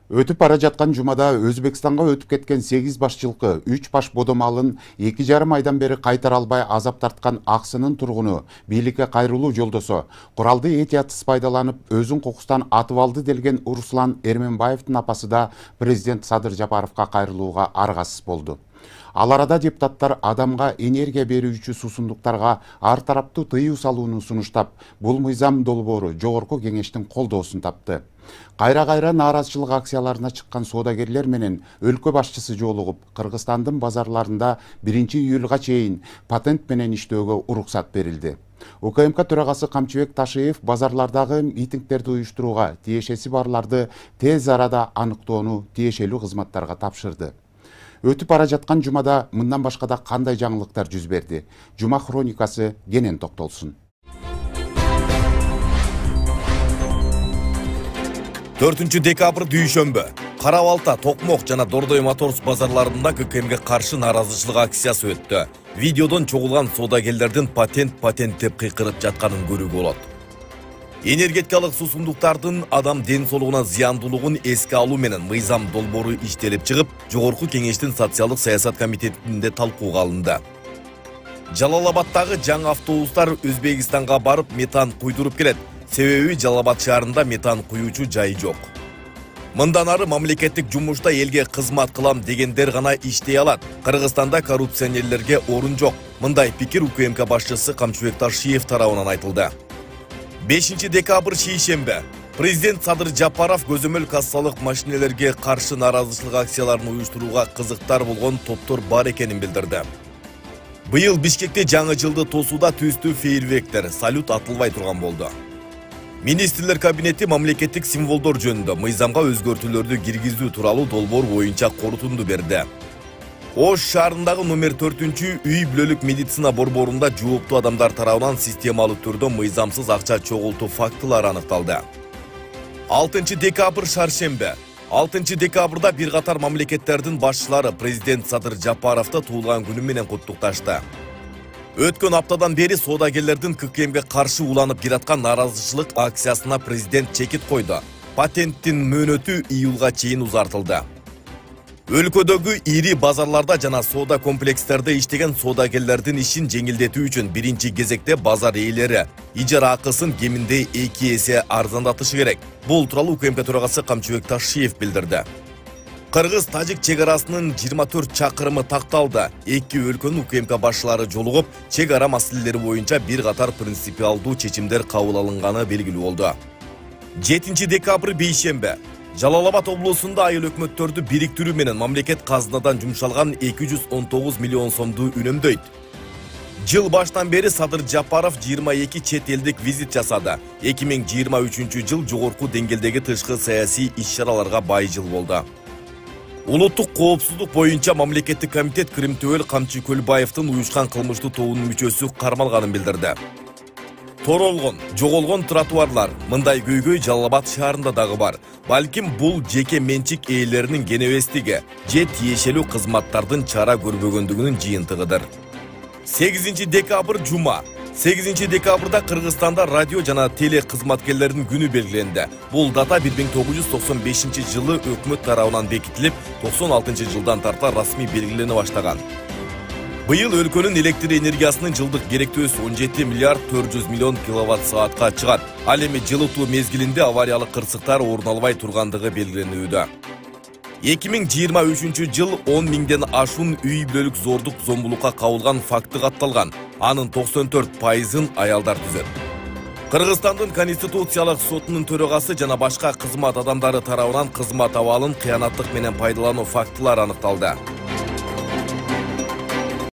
Өтүп бара жаткан жумада Өзбекстанга өтүп кеткен 8 баш жылкы, 3 баш бодомалын 2,5 айдан бери кайтара албай азап тарткан Аксынын тургуну бийликке кайрылуу жолдосо куралды этиятсыз пайдаланып өзүн кокустан атып алды делген Руслан Эрменбаевдин апасы да президент Садыр Жапаровго кайрылууга аргасыз болду. Ал арада депутаттар адамга энергия берүүчү суусундуктарга ар тараптуу тыюу салууну сунуштап, бул мыйзам долбоору жогорку кеңештин колдоосун тапты. Кайра-кайра нааразычылык акцияларына чыккан соодагерлер менен өлкө башчысы жолугуп, Кыргызстандын базарларында 1-июлга чейин патент менен иштөөгө уруксат берилди. УКМК төрагасы Камчыбек Ташиев базарлардагы митингдерди уюштурууга тиешеси барларды тез арада аныктоону тиешелүү кызматтарга тапшырды. Өтүп бара жаткан жумада мындан башка да кандай жаңылыктар жүз берди? Жума хроникасы кенен токтолсун. 4 декабрь дүйшөмбү. Кара Балта, Токмок жана Дордой Моторс базарларында ККМге каршы нааразычылык акциясы өттү. Видеодон чогулган соодагерлердин патент деп кыйкырып жатканын көрүүгө болот. Энергетикалык суусундуктардын адам ден соолугуна зыяндуулугун эске алуу менен мыйзам долбоору иштелип чыгып, жогорку кеңештин социалдык саясат комитетинде талкууга алынды. Жалалабаддагы жаңы автобустар Өзбекстанга барып метан куйдуруп келет. Себеби Жалалабад шаарында метан куюучу жай жок. Мындан ары мамлекеттик жумушта элге кызмат кылам дегендер гана иштей алат. Кыргызстанда коррупционерлерге орун жок. Мындай пикир УКМК башчысы Камчыбек Ташиев тарабынан айтылды. 5 декабрь шейшембе. Президент Садыр Жапаров көзөмөл кассалык машинелерге каршы нааразычылык акцияларын уюштурууга кызыктар болгон топтор бар экенин билдирди. Быйыл Бишкекте жаңы жылды тосууда түстүү фейерверктер, салют атылбай турган болду. Министрлер кабинети мамлекеттик символдор жөнүндө мыйзамга өзгөртүүлөрдү киргизүү тууралуу долбоор боюнча корутунду берди. Ош шаарындагы номер 4 үй бүлөлүк медицина борборунда жооптуу адамдар тарабынан системалуу түрдө мыйзамсыз акча чогултуу фактылары аныкталды. 6 декабрь шаршембе. 6 декабрда бир катар мамлекеттердин башчылары президент Садыр Жапаровду туулган күнү менен куттукташты. Өткөн аптадан бери соодагерлердин ККМге каршы уланып келаткан нааразычылык акциясына президент чекит койду. Патенттин мөөнөтү июлга чейин узартылды. Өлкөдөгү ири базарларда жана соода комплекстерде иштеген соодагерлердин ишин жеңилдетүү үчүн биринчи кезекте базар ээлери ижара акысын кеминде 2 эсе арзандатышы керек. Бул тууралуу УКМК төрагасы Камчыбек Ташиев билдирди. Кыргыз-Тажик чек арасынын 24 чакырымы такталды. Эки өлкөнүн УКМК башчылары жолугуп, чек ара маселелери боюнча бир катар принципиалдуу чечимдер кабыл алынганы белгилүү болду. 7 декабрь бейшембе. Жалалабад облусунда айыл өкмөттөрдү бириктирүү менен мамлекет казынадан жумшалган 219 миллион сомду үнөмдөйт. Жыл баштан бери Садыр Жапаров 22 чет элдик визит жасады. 2023 жыл жогорку деңгээлдеги тышкы саясий иш-чараларга бай жыл болду. Улуттук коопсуздук боюнча мамлекеттик комитет Кырым-Төбөл Камчы Көлбаевдин уюшкан кылмыштуу тобунун мүчөсү кармалганын билдирди. Торолгон, жоголгон тротуарлар, мындай көйгөй Жалалабад шаарында дагы бар. Балким бул жеке менчик ээлеринин кенебестиги, же тиешелүү кызматтардын чара көрбөгөндүгүнүн жыйынтыгыдыр. 8 декабрь жума. 8 декабрда Кыргызстанда радио жана теле кызматкерлеринин күнү белгиленди. Бул дата 1995 жылы өкмөт тарабынан бекитилип, 96 жылдан тарта расмий белгилене баштаган. Быйыл өлкөнүн электр энергиясынын жылдык керектөөсү 17 миллиард 400 миллион киловатт саатка чыгат. Ал эми жылытуу мезгилинде авариялык кырсыктар орун албай тургандыгы белгиленүүдө. 2023 жыл 10 миңден ашуун үй бүлөлүк зордук зомбулукка кабылган факты катталган. Анын 94%-ын аялдар түзөт. Кыргызстандын Конституциялык сотунун төрагасы жана башка кызмат адамдары тарабынан кызмат абалын кыянаттык менен пайдалануу фактылары аныкталды.